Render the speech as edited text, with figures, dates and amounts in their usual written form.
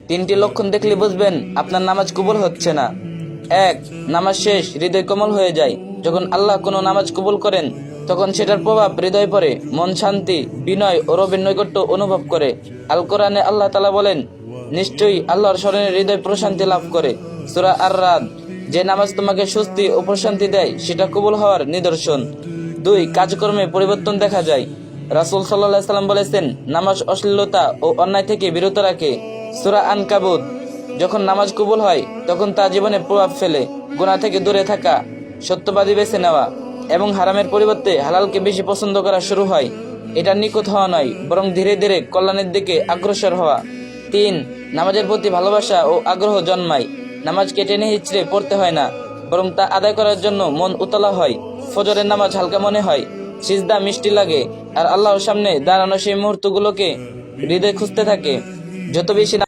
তিনটি লক্ষণ দেখলে বুঝবেন আপনার নামাজ কবুল হচ্ছে না। 1. নামাজ শেষ হৃদয় কোমল হয়ে যায়। যখন আল্লাহ কোনো নামাজ কবুল করেন তখন সেটার প্রভাব হৃদয় পড়ে, মন শান্তি, বিনয় ও রবের নৈকট্য অনুভব করে। আল কোরআনে আল্লাহ তাআলা বলেন, নিশ্চয়ই আল্লাহর স্মরণে হৃদয় প্রশান্তি লাভ করে। সূরা আর-রাদ। যে নামাজ তোমাকে স্বস্তি ও প্রশান্তি দেয় সেটা কবুল হওয়ার নিদর্শন। 2. কাজকর্মে পরিবর্তন দেখা যায়। রাসূল সাল্লাল্লাহু আলাইহি সাল্লাম বলেছেন, নামাজ অশ্লীলতা ও অন্যায় থেকে বিরত রাখে। সূরা আনকাবুত। যখন নামাজ কবুল হয় তখন তা জীবনে প্রভাব ফেলে। গুনাহ থেকে দূরে থাকা, সত্যবাদী বেছে নেওয়া এবং হারামের পরিবর্তে হালালকে বেশি পছন্দ করা শুরু হয়। এটা নিখুঁত হওয়া নয়, বরং ধীরে ধীরে কল্যাণের দিকে অগ্রসর হওয়া। 3. নামাজের প্রতি ভালোবাসা ও আগ্রহ জন্মায়। নামাজকে টেনে হিচড়ে পড়তে হয় না, বরং তা আদায় করার জন্য মন উতলা হয়। ফজরের নামাজ হালকা মনে হয়, সিজদা মিষ্টি লাগে, আর আল্লাহর সামনে দাঁড়ানো সেই মুহূর্তগুলোকে হৃদয় খুঁজতে থাকে। যত বেশি